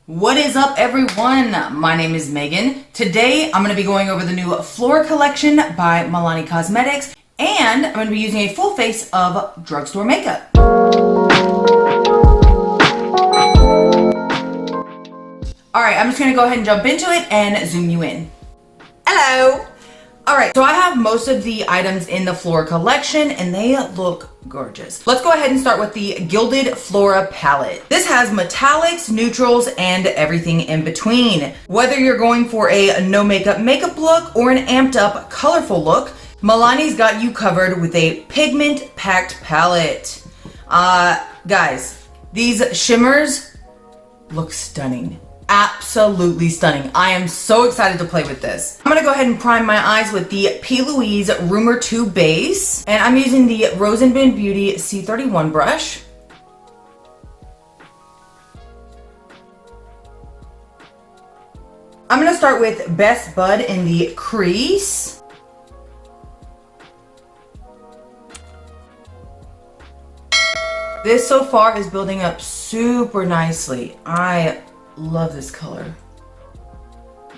What is up, everyone? My name is Megan. Today I'm going to be going over the new Flora collection by Milani Cosmetics, and I'm going to be using a full face of drugstore makeup. Alright, I'm just going to go ahead and jump into it and zoom you in. Hello! Alright, so I have most of the items in the Flora collection and they look gorgeous. Let's go ahead and start with the Gilded Flora palette. This has metallics, neutrals, and everything in between. Whether you're going for a no makeup look or an amped up colorful look, Milani's got you covered with a pigment packed palette. Guys, these shimmers look stunning. Absolutely stunning. I am so excited to play with this. I'm gonna go ahead and prime my eyes with the P. Louise Rumor 2 base, and I'm using the Rose & Bin Beauty C31 brush. I'm gonna start with Best Bud in the crease. This so far is building up super nicely. I love this color.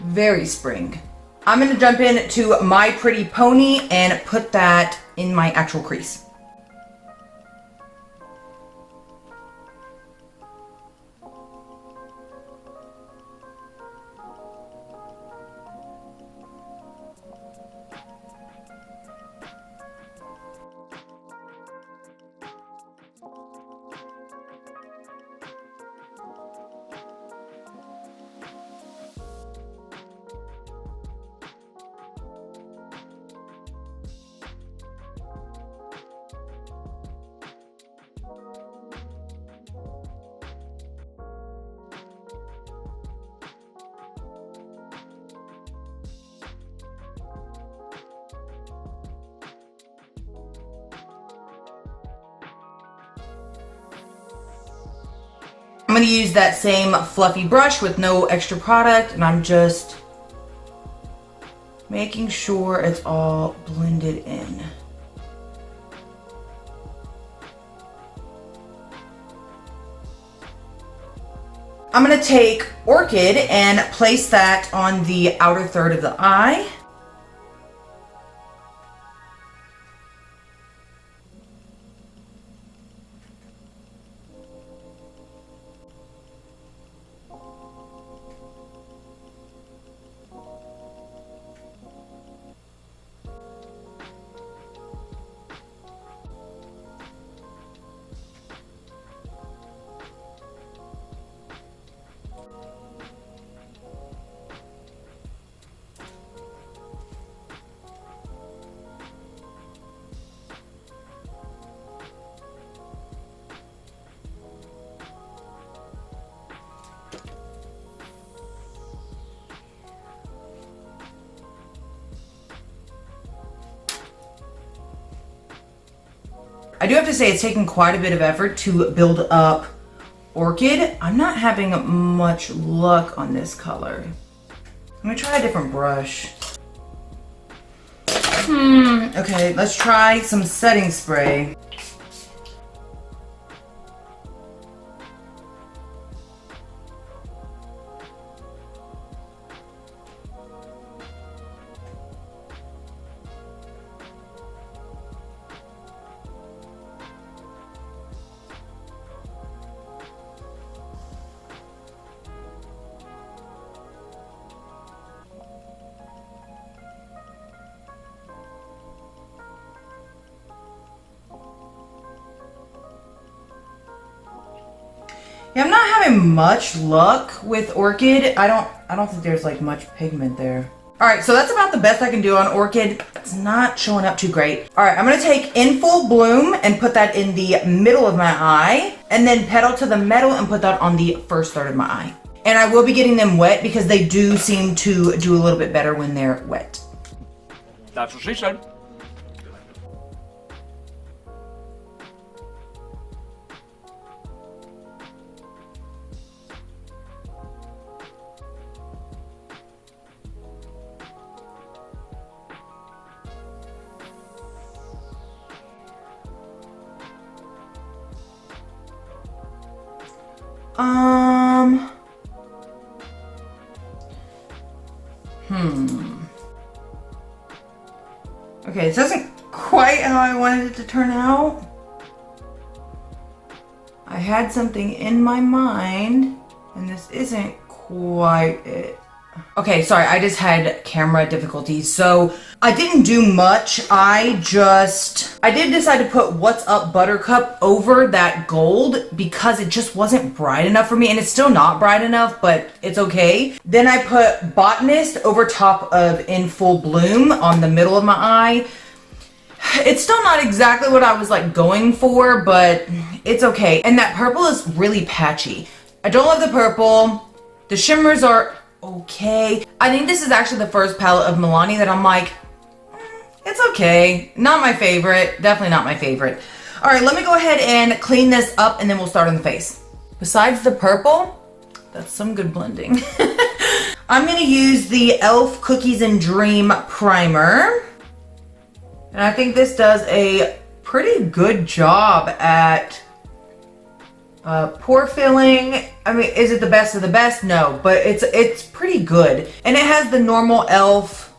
Very spring. I'm gonna jump in to My Pretty Pony and put that in my actual crease. I'm going to use that same fluffy brush with no extra product, and I'm just making sure it's all blended in. I'm going to take Orchid and place that on the outer third of the eye. I do have to say it's taken quite a bit of effort to build up Orchid. I'm not having much luck on this color. I'm gonna try a different brush. Okay, let's try some setting spray. Yeah, I'm not having much luck with Orchid. I don't think there's like much pigment there. All right, so that's about the best I can do on Orchid. It's not showing up too great. All right, I'm gonna take In Full Bloom and put that in the middle of my eye, and then Pedal to the Metal and put that on the first third of my eye. And I will be getting them wet because they do seem to do a little bit better when they're wet. That's what she said. Okay, this isn't quite how I wanted it to turn out. I had something in my mind, and this isn't quite it. Okay, sorry, I just had camera difficulties, so I didn't do much. I did decide to put What's Up Buttercup over that gold because it just wasn't bright enough for me, and it's still not bright enough, but it's okay. Then I put Botanist over top of In Full Bloom on the middle of my eye. It's still not exactly what I was like going for, but it's okay. And that purple is really patchy. I don't love the purple. The shimmers are okay. I think this is actually the first palette of Milani that I'm like, it's okay. Not my favorite. Definitely not my favorite. All right, let me go ahead and clean this up and then we'll start on the face. Besides the purple, that's some good blending. I'm gonna use the e.l.f. Cookies and Dream Primer. And I think this does a pretty good job at pore filling. I mean, is it the best of the best? No, but it's pretty good. And it has the normal e.l.f.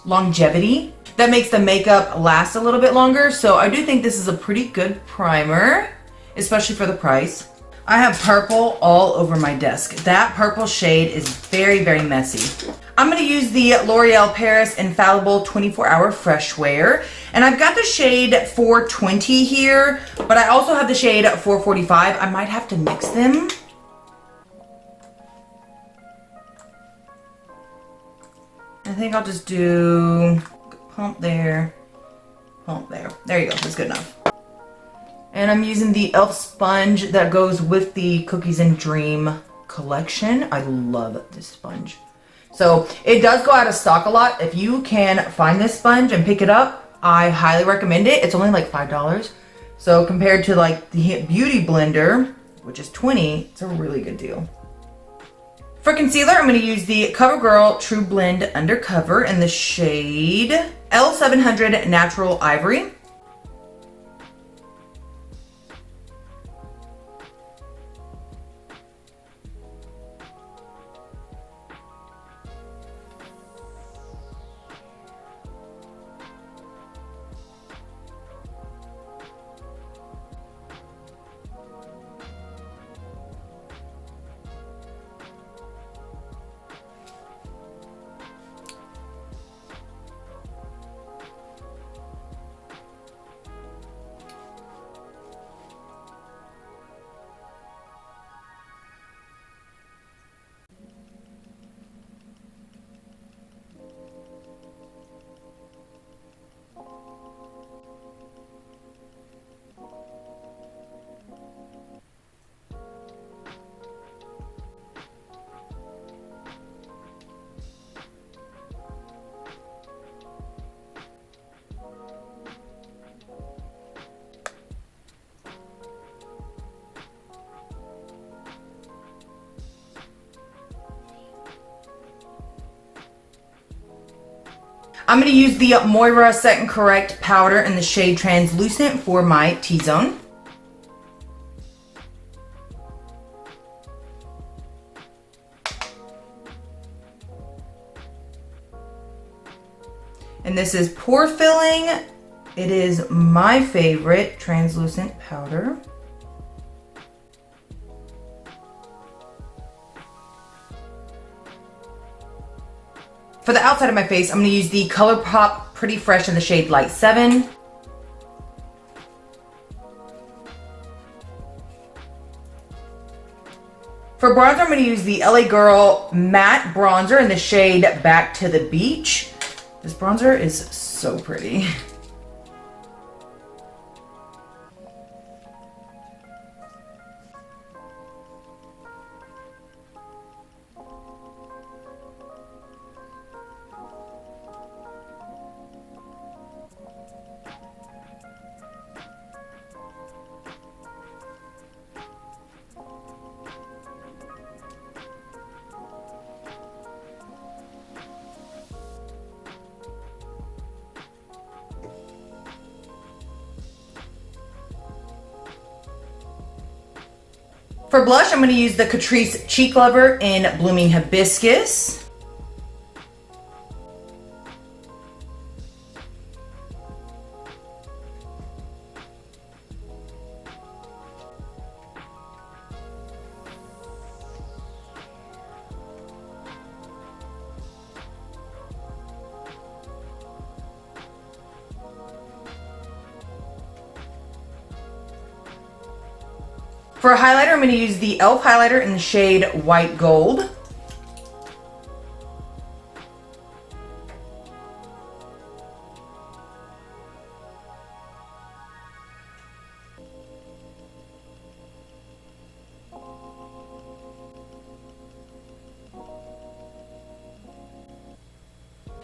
longevity that makes the makeup last a little bit longer. So I do think this is a pretty good primer, especially for the price. I have purple all over my desk. That purple shade is very, very messy. I'm gonna use the L'Oreal Paris Infallible 24-Hour Fresh Wear. And I've got the shade 420 here, but I also have the shade 445. I might have to mix them. I think I'll just do pump there, pump there. There you go, that's good enough. And I'm using the e.l.f. sponge that goes with the Cookies and Dream collection. I love this sponge. So it does go out of stock a lot. If you can find this sponge and pick it up, I highly recommend it. It's only like $5. So compared to like the Beauty Blender, which is $20, it's a really good deal. For concealer, I'm going to use the CoverGirl Trublend Undercover in the shade L700 Natural Ivory. I'm going to use the Moira Set Correct powder in the shade Translucent for my T-zone. And this is pore filling. It is my favorite translucent powder. For the outside of my face, I'm going to use the ColourPop Pretty Fresh in the shade Light 7. For bronzer, I'm going to use the LA Girl Matte Bronzer in the shade Back to the Beach. This bronzer is so pretty. For blush, I'm going to use the Caatrice Cheek Lover in Blooming Hibiscus. For a highlighter, I'm going to use the e.l.f. highlighter in the shade White Gold.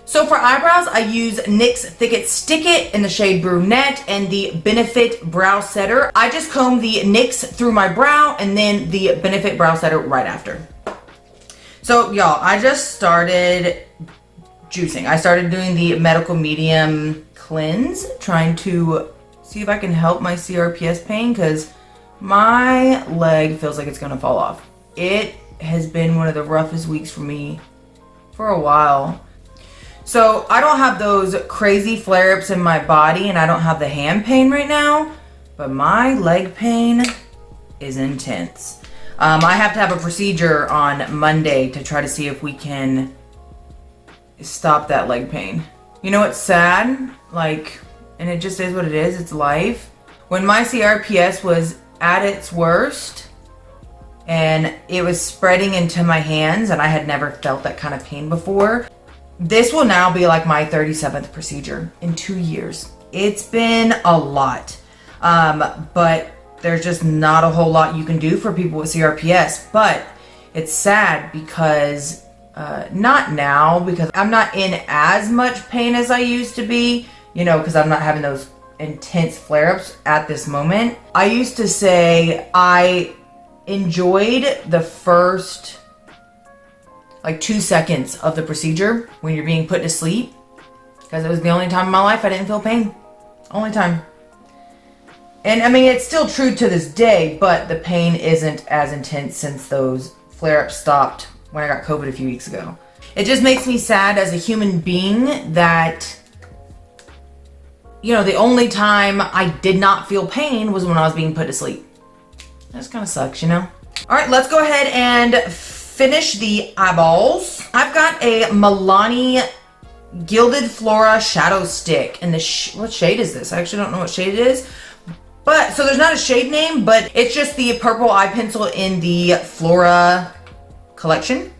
So for eyebrows, I use NYX Thick Stick It in the shade Brunette and the Benefit Brow Setter. I just comb the NYX through my brow and then the Benefit Brow Setter right after. So y'all, I just started juicing. I started doing the Medical Medium Cleanse, trying to see if I can help my CRPS pain because my leg feels like it's gonna fall off. It has been one of the roughest weeks for me for a while. So I don't have those crazy flare-ups in my body and I don't have the hand pain right now, but my leg pain is intense. I have to have a procedure on Monday to try to see if we can stop that leg pain. You know, it's sad, like, and it just is what it is, it's life. When my CRPS was at its worst and it was spreading into my hands and I had never felt that kind of pain before, this will now be like my 37th procedure in 2 years. It's been a lot, but there's just not a whole lot you can do for people with CRPS. But it's sad because, not now, because I'm not in as much pain as I used to be, you know, because I'm not having those intense flare-ups at this moment. I used to say I enjoyed the first like 2 seconds of the procedure when you're being put to sleep, because it was the only time in my life I didn't feel pain. Only time. And I mean, it's still true to this day, but the pain isn't as intense since those flare-ups stopped when I got COVID a few weeks ago. It just makes me sad as a human being that, you know, the only time I did not feel pain was when I was being put to sleep. That just kind of sucks, you know? All right, let's go ahead and finish the eyeballs. I've got a Milani Gilded Flora Shadow Stick. And what shade is this? I actually don't know what shade it is. But, so there's not a shade name, but it's just the purple eye pencil in the Flora collection.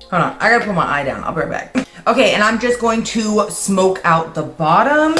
Hold on, I gotta put my eye down. I'll be right back. Okay, and I'm just going to smoke out the bottom.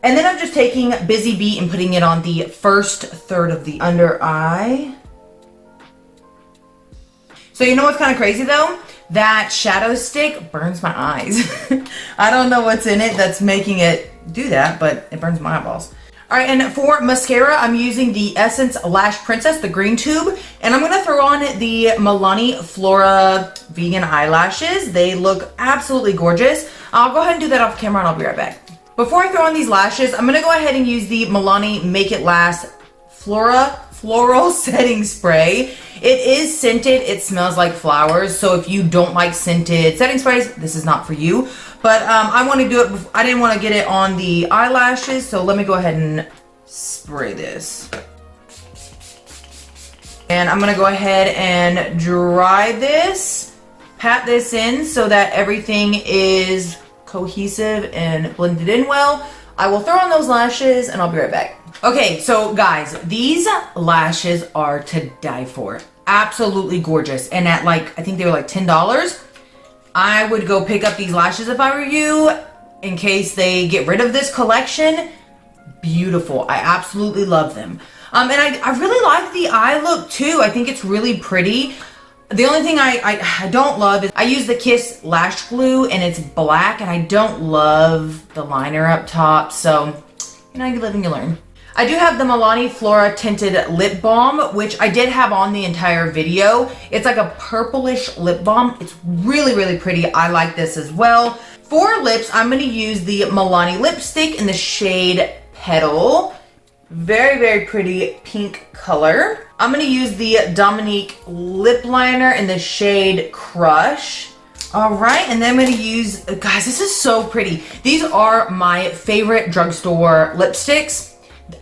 And then I'm just taking Busy Bee and putting it on the first third of the under eye. So you know what's kind of crazy though? That shadow stick burns my eyes. I don't know what's in it that's making it do that, but it burns my eyeballs. All right, and for mascara, I'm using the Essence Lash Princess, the green tube, and I'm gonna throw on the Milani Flora Vegan Eyelashes. They look absolutely gorgeous. I'll go ahead and do that off camera and I'll be right back. Before I throw on these lashes, I'm gonna go ahead and use the Milani Make It Last Floral Setting Spray. It is scented, it smells like flowers, so if you don't like scented setting sprays, this is not for you. But I wanna do it, I didn't wanna get it on the eyelashes, so let me go ahead and spray this. And I'm gonna go ahead and dry this, pat this in so that everything is cohesive and blended in well. I will throw on those lashes and I'll be right back. Okay, so guys, these lashes are to die for. Absolutely gorgeous. And at like, I think they were like $10. I would go pick up these lashes if I were you in case they get rid of this collection. Beautiful. I absolutely love them. And I really like the eye look too. I think it's really pretty. The only thing I don't love is I use the Kiss Lash Glue and it's black and I don't love the liner up top. So, you know, you live and you learn. I do have the Milani Flora Tinted Lip Balm, which I did have on the entire video. It's like a purplish lip balm. It's really, really pretty. I like this as well. For lips, I'm going to use the Milani Lipstick in the shade Petal. Very, very pretty pink color. I'm gonna use the Dominique lip liner in the shade Crush. All right, and then I'm gonna use, guys, this is so pretty. These are my favorite drugstore lipsticks.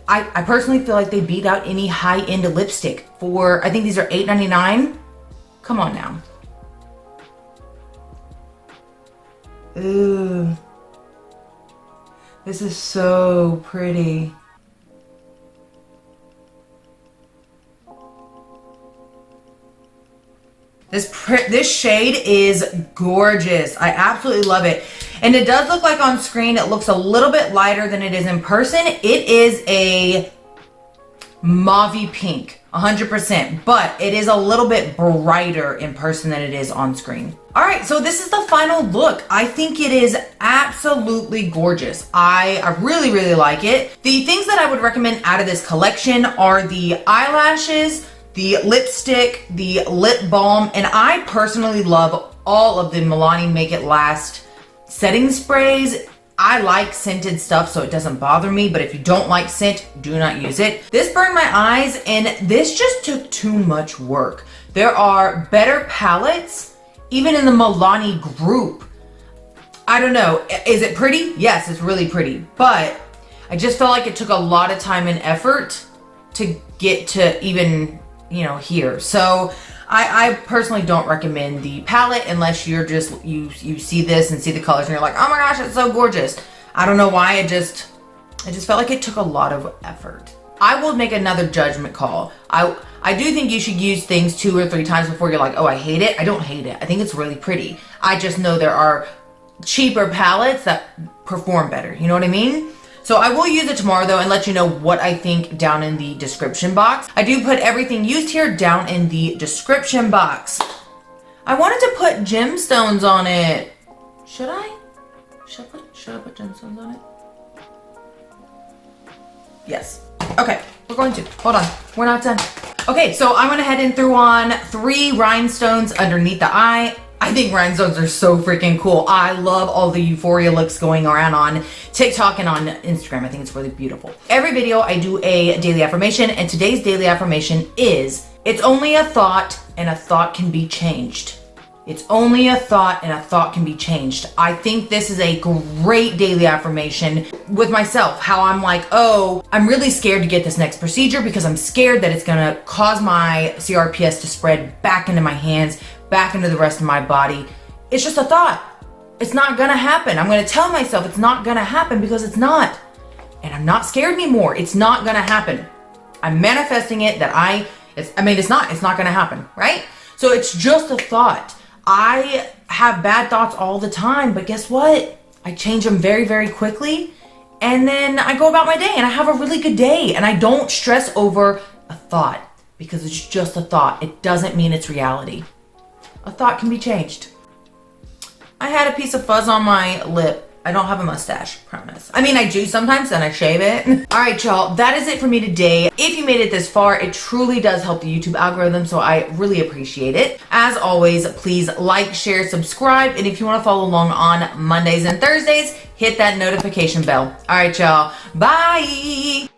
I personally feel like they beat out any high-end lipstick for, I think these are $8.99. Come on now. Ooh. This is so pretty. This shade is gorgeous. I absolutely love it. And it does look like on screen, it looks a little bit lighter than it is in person. It is a mauve pink, 100%, but it is a little bit brighter in person than it is on screen. All right, so this is the final look. I think it is absolutely gorgeous. I really, really like it. The things that I would recommend out of this collection are the eyelashes, the lipstick, the lip balm, and I personally love all of the Milani Make It Last setting sprays. I like scented stuff, so it doesn't bother me, but if you don't like scent, do not use it. This burned my eyes, and this just took too much work. There are better palettes, even in the Milani group. I don't know, is it pretty? Yes, it's really pretty, but I just felt like it took a lot of time and effort to get to even, you know, here. So I personally don't recommend the palette unless you're just, you see this and see the colors and you're like, oh my gosh, it's so gorgeous. I don't know why, I just felt like it took a lot of effort. I will make another judgment call. I do think you should use things 2 or 3 times before you're like, oh, I hate it. I don't hate it. I think it's really pretty. I just know there are cheaper palettes that perform better. You know what I mean? So I will use it tomorrow though and let you know what I think down in the description box. I do put everything used here down in the description box. I wanted to put gemstones on it. Should I? Should I put gemstones on it? Yes. Okay, we're going to. Hold on, we're not done. Okay, so I went ahead and threw on 3 rhinestones underneath the eye. I think rhinestones are so freaking cool. I love all the euphoria looks going around on TikTok and on Instagram. I think it's really beautiful. Every video I do a daily affirmation, and today's daily affirmation is, it's only a thought and a thought can be changed. It's only a thought and a thought can be changed. I think this is a great daily affirmation with myself, how I'm like, oh, I'm really scared to get this next procedure because I'm scared that it's gonna cause my CRPS to spread back into my hands, back into the rest of my body. It's just a thought. It's not gonna happen. I'm gonna tell myself it's not gonna happen because it's not. And I'm not scared anymore. It's not gonna happen. I'm manifesting it that it's not gonna happen, right? So it's just a thought. I have bad thoughts all the time, but guess what? I change them very, very quickly. And then I go about my day and I have a really good day. And I don't stress over a thought because it's just a thought. It doesn't mean it's reality. A thought can be changed. I had a piece of fuzz on my lip. I don't have a mustache, promise. I mean, I do sometimes, and I shave it. All right, y'all, that is it for me today. If you made it this far, it truly does help the YouTube algorithm, so I really appreciate it. As always, please like, share, subscribe, and if you want to follow along on Mondays and Thursdays, hit that notification bell. All right, y'all, bye.